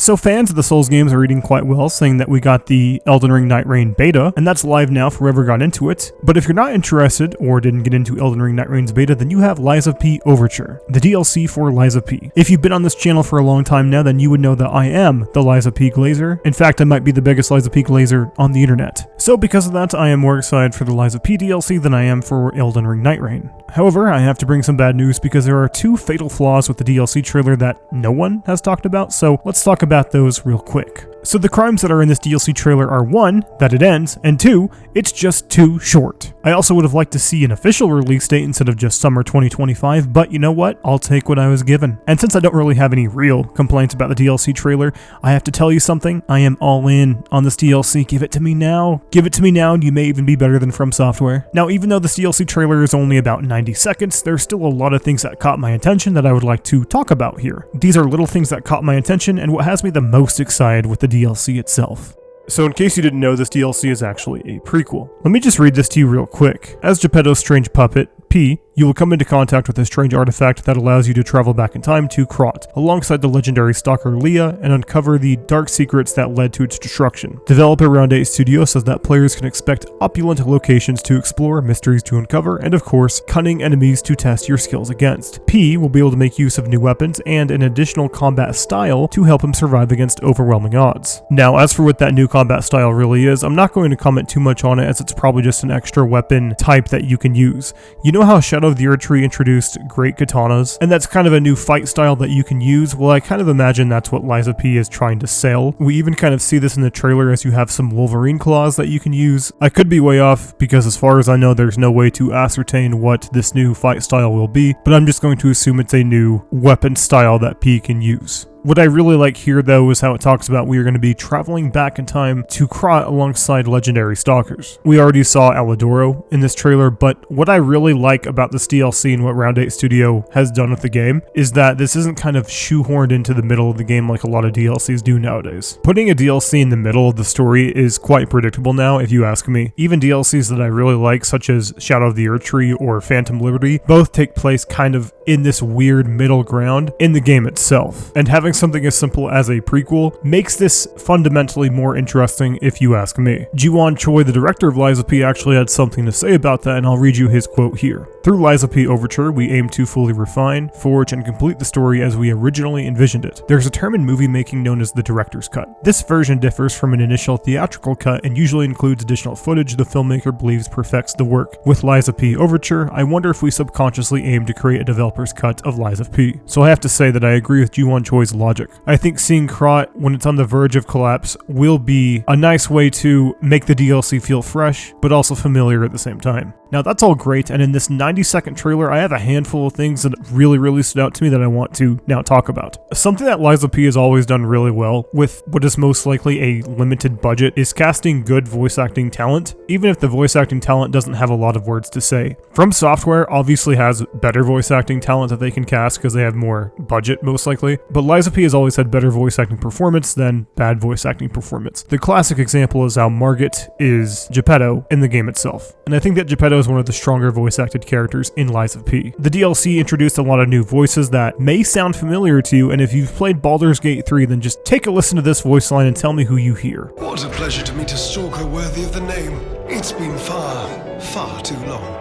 So fans of the Souls games are reading quite well, saying that we got the Elden Ring Night Rain beta, and that's live now for whoever got into it. But if you're not interested or didn't get into Elden Ring Night Rain's beta, then you have Lies of P Overture, the DLC for Lies of P. If you've been on this channel for a long time now, then you would know that I am the Lies of P glazer. In fact, I might be the biggest Lies of P glazer on the internet. So because of that, I am more excited for the Lies of P DLC than I am for Elden Ring Night Rain. However, I have to bring some bad news because there are two fatal flaws with the DLC trailer that no one has talked about, so let's talk about those real quick. So the crimes that are in this DLC trailer are 1, that it ends, and 2, it's just too short. I also would have liked to see an official release date instead of just summer 2025, but you know what? I'll take what I was given. And since I don't really have any real complaints about the DLC trailer, I have to tell you something. I am all in on this DLC. Give it to me now. Give it to me now, and you may even be better than From Software. Now, even though this DLC trailer is only about 90 seconds, there's still a lot of things that caught my attention that I would like to talk about here. These are little things that caught my attention and what has me the most excited with the DLC itself. So in case you didn't know, this DLC is actually a prequel. Let me just read this to you real quick. As Geppetto's strange puppet, P, you will come into contact with a strange artifact that allows you to travel back in time to Krat, alongside the legendary stalker Leah, and uncover the dark secrets that led to its destruction. Developer Round 8 Studio says that players can expect opulent locations to explore, mysteries to uncover, and of course, cunning enemies to test your skills against. P will be able to make use of new weapons and an additional combat style to help him survive against overwhelming odds. Now, as for what that new combat style really is, I'm not going to comment too much on it as it's probably just an extra weapon type that you can use. You know how Shadow of the Erdtree introduced great katanas, and that's kind of a new fight style that you can use? Well, I kind of imagine that's what Lies of P is trying to sell. We even kind of see this in the trailer as you have some Wolverine claws that you can use. I could be way off because as far as I know, there's no way to ascertain what this new fight style will be, but I'm just going to assume it's a new weapon style that P can use. What I really like here, though, is how it talks about we are going to be traveling back in time to Krat alongside legendary stalkers. We already saw Aladoro in this trailer, but what I really like about this DLC and what Round 8 Studio has done with the game is that this isn't kind of shoehorned into the middle of the game like a lot of DLCs do nowadays. Putting a DLC in the middle of the story is quite predictable now, if you ask me. Even DLCs that I really like, such as Shadow of the Erdtree or Phantom Liberty, both take place kind of in this weird middle ground in the game itself. And having something as simple as a prequel makes this fundamentally more interesting, if you ask me. Ji-won Choi, the director of Lies of P, actually had something to say about that, and I'll read you his quote here. Through Lies of P Overture, we aim to fully refine, forge, and complete the story as we originally envisioned it. There's a term in movie making known as the director's cut. This version differs from an initial theatrical cut and usually includes additional footage the filmmaker believes perfects the work. With Lies of P Overture, I wonder if we subconsciously aim to create a developer's cut of Lies of P. So I have to say that I agree with Ji-won Choi's logic. I think seeing Krat when it's on the verge of collapse will be a nice way to make the DLC feel fresh, but also familiar at the same time. Now that's all great, and in this 90-second trailer, I have a handful of things that really stood out to me that I want to now talk about. Something that Lies of P has always done really well, with what is most likely a limited budget, is casting good voice acting talent, even if the voice acting talent doesn't have a lot of words to say. From Software obviously has better voice acting talent that they can cast because they have more budget, most likely, but Lies of P has always had better voice acting performance than bad voice acting performance. The classic example is how Margit is Geppetto in the game itself, and I think that Geppetto is one of the stronger voice acted characters in Lies of P. The DLC introduced a lot of new voices that may sound familiar to you, and if you've played Baldur's Gate 3, then just take a listen to this voice line and tell me who you hear. What a pleasure to meet a stalker worthy of the name. It's been far too long.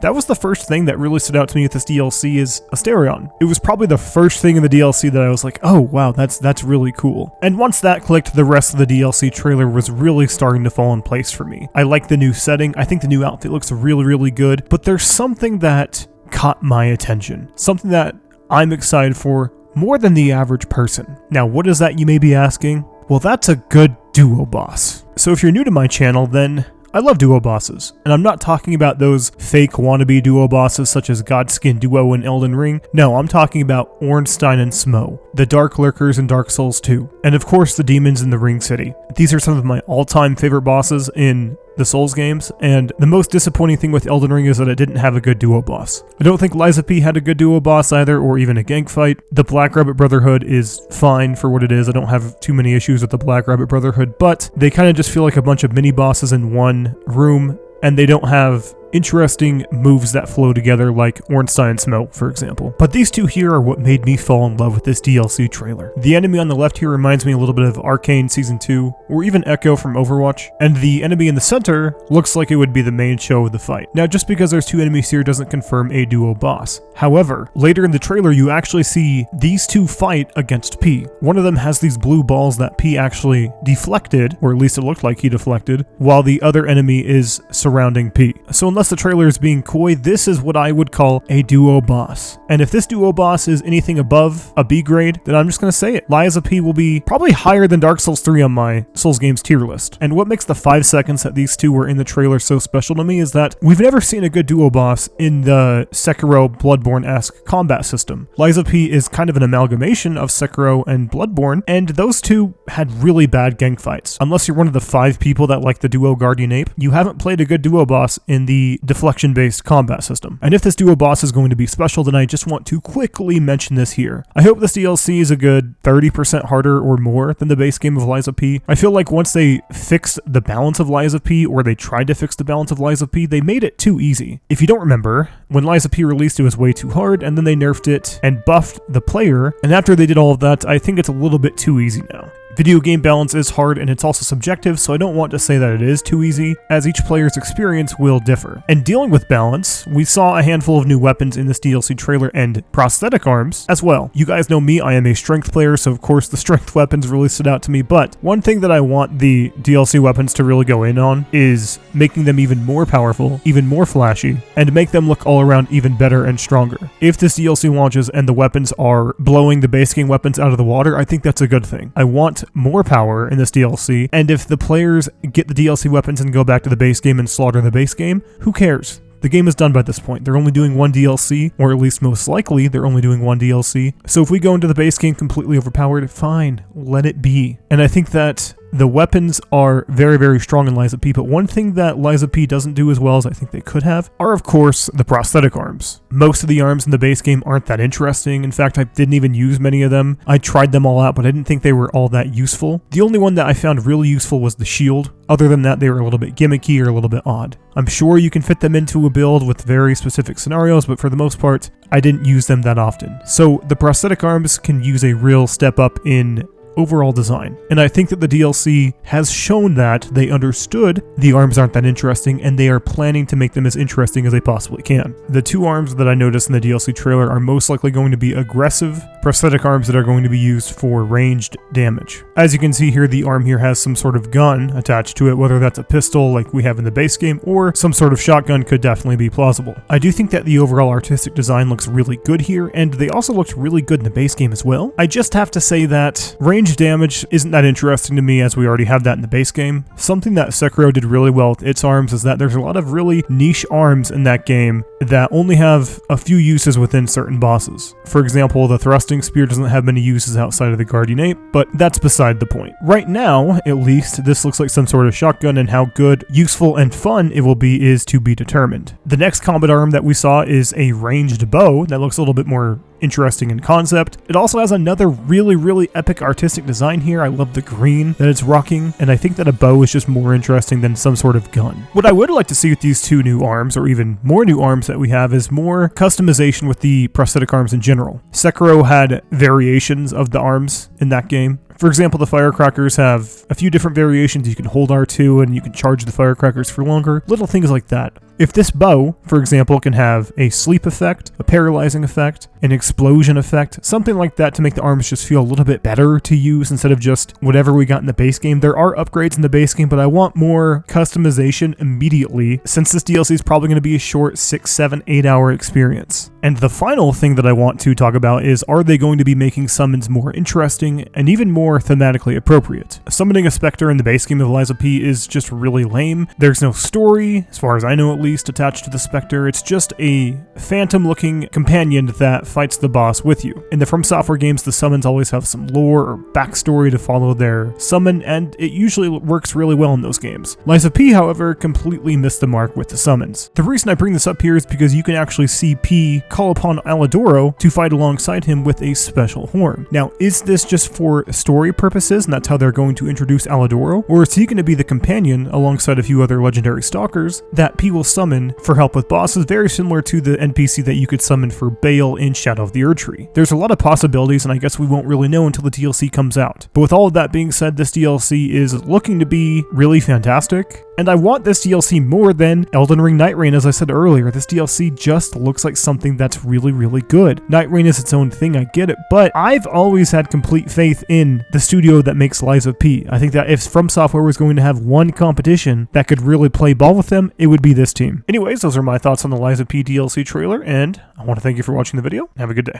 That was the first thing that really stood out to me with this DLC is Asterion. It was probably the first thing in the DLC that I was like, oh wow, that's really cool. And once that clicked, the rest of the DLC trailer was really starting to fall in place for me. I like the new setting, I think the new outfit looks really good, but there's something that caught my attention. Something that I'm excited for more than the average person. Now what is that, you may be asking? Well, that's a good duo boss. So if you're new to my channel, then I love duo bosses, and I'm not talking about those fake wannabe duo bosses such as Godskin Duo in Elden Ring. No, I'm talking about Ornstein and Smo, the Dark Lurkers in Dark Souls 2, and of course the demons in the Ring City. These are some of my all-time favorite bosses in the Souls games, and the most disappointing thing with Elden Ring is that it didn't have a good duo boss. I don't think Lies of P had a good duo boss either, or even a gank fight. The Black Rabbit Brotherhood is fine for what it is. I don't have too many issues with the Black Rabbit Brotherhood, but they kind of just feel like a bunch of mini bosses in one room, and they don't have interesting moves that flow together, like Ornstein's Melt, for example. But these two here are what made me fall in love with this DLC trailer. The enemy on the left here reminds me a little bit of Arcane Season 2, or even Echo from Overwatch, and the enemy in the center looks like it would be the main show of the fight. Now, just because there's two enemies here doesn't confirm a duo boss. However, later in the trailer, you actually see these two fight against P. One of them has these blue balls that P actually deflected, or at least it looked like he deflected, while the other enemy is surrounding P. So unless the trailer is being coy, this is what I would call a duo boss. And if this duo boss is anything above a B grade, then I'm just going to say it. Lies of P will be probably higher than Dark Souls 3 on my Souls games tier list. And what makes the 5 seconds that these two were in the trailer so special to me is that we've never seen a good duo boss in the Sekiro Bloodborne-esque combat system. Lies of P is kind of an amalgamation of Sekiro and Bloodborne, and those two had really bad gang fights. Unless you're one of the 5 people that like the duo Guardian Ape, you haven't played a good duo boss in the deflection-based combat system. And if this duo boss is going to be special, then I just want to quickly mention this here. I hope this DLC is a good 30% harder or more than the base game of Lies of P. I feel like once they fixed the balance of Lies of P, or they tried to fix the balance of Lies of P, they made it too easy. If you don't remember, when Lies of P released, it was way too hard, and then they nerfed it and buffed the player, and after they did all of that, I think it's a little bit too easy now. Video game balance is hard and it's also subjective, so I don't want to say that it is too easy, as each player's experience will differ. And dealing with balance, we saw a handful of new weapons in this DLC trailer and prosthetic arms as well. You guys know me, I am a strength player, so of course the strength weapons really stood out to me, but one thing that I want the DLC weapons to really go in on is making them even more powerful, even more flashy, and make them look all around even better and stronger. If this DLC launches and the weapons are blowing the base game weapons out of the water, I think that's a good thing. I want more power in this DLC, and if the players get the DLC weapons and go back to the base game and slaughter the base game, who cares? The game is done by this point. They're only doing one DLC, or at least most likely they're only doing one DLC. So if we go into the base game completely overpowered, fine, let it be. And I think that the weapons are very, very strong in Lies of P, but one thing that Lies of P doesn't do as well as I think they could have are, of course, the prosthetic arms. Most of the arms in the base game aren't that interesting. In fact, I didn't even use many of them. I tried them all out, but I didn't think they were all that useful. The only one that I found really useful was the shield. Other than that, they were a little bit gimmicky or a little bit odd. I'm sure you can fit them into a build with very specific scenarios, but for the most part, I didn't use them that often. So the prosthetic arms can use a real step up in overall design. And I think that the DLC has shown that they understood the arms aren't that interesting and they are planning to make them as interesting as they possibly can. The two arms that I noticed in the DLC trailer are most likely going to be aggressive prosthetic arms that are going to be used for ranged damage. As you can see here, the arm here has some sort of gun attached to it, whether that's a pistol like we have in the base game or some sort of shotgun could definitely be plausible. I do think that the overall artistic design looks really good here, and they also looked really good in the base game as well. I just have to say that range damage isn't that interesting to me, as we already have that in the base game. Something that Sekiro did really well with its arms is that there's a lot of really niche arms in that game that only have a few uses within certain bosses. For example, the thrusting spear doesn't have many uses outside of the Guardian Ape, but that's beside the point. Right now, at least, this looks like some sort of shotgun, and how good, useful, and fun it will be is to be determined. The next combat arm that we saw is a ranged bow that looks a little bit more interesting in concept. It also has another really, really epic artistic design here. I love the green that it's rocking, and I think that a bow is just more interesting than some sort of gun. What I would like to see with these two new arms, or even more new arms that we have, is more customization with the prosthetic arms in general. Sekiro had variations of the arms in that game. For example, the firecrackers have a few different variations. You can hold R2 and you can charge the firecrackers for longer. Little things like that. If this bow, for example, can have a sleep effect, a paralyzing effect, an explosion effect, something like that to make the arms just feel a little bit better to use instead of just whatever we got in the base game. There are upgrades in the base game, but I want more customization immediately, since this DLC is probably going to be a short 6, 7, 8 hour experience. And the final thing that I want to talk about is, are they going to be making summons more interesting and even more thematically appropriate? Summoning a specter in the base game of Lies of P is just really lame. There's no story, as far as I know at least, attached to the specter. It's just a phantom-looking companion that fights the boss with you. In the From Software games, the summons always have some lore or backstory to follow their summon, and it usually works really well in those games. Lies of P, however, completely missed the mark with the summons. The reason I bring this up here is because you can actually see P call upon Alidoro to fight alongside him with a special horn. Now, is this just for story story purposes, and that's how they're going to introduce Alidoro, or is he going to be the companion alongside a few other legendary stalkers that P will summon for help with bosses, very similar to the NPC that you could summon for Bale in Shadow of the Erdtree. There's a lot of possibilities, and I guess we won't really know until the DLC comes out. But with all of that being said, this DLC is looking to be really fantastic, and I want this DLC more than Elden Ring Night Rain. As I said earlier, this DLC just looks like something that's really, really good. Night Rain is its own thing, I get it, but I've always had complete faith in the studio that makes Lies of P. I think that if From Software was going to have one competition that could really play ball with them, it would be this team. Anyways, those are my thoughts on the Lies of P DLC trailer, and I want to thank you for watching the video. Have a good day.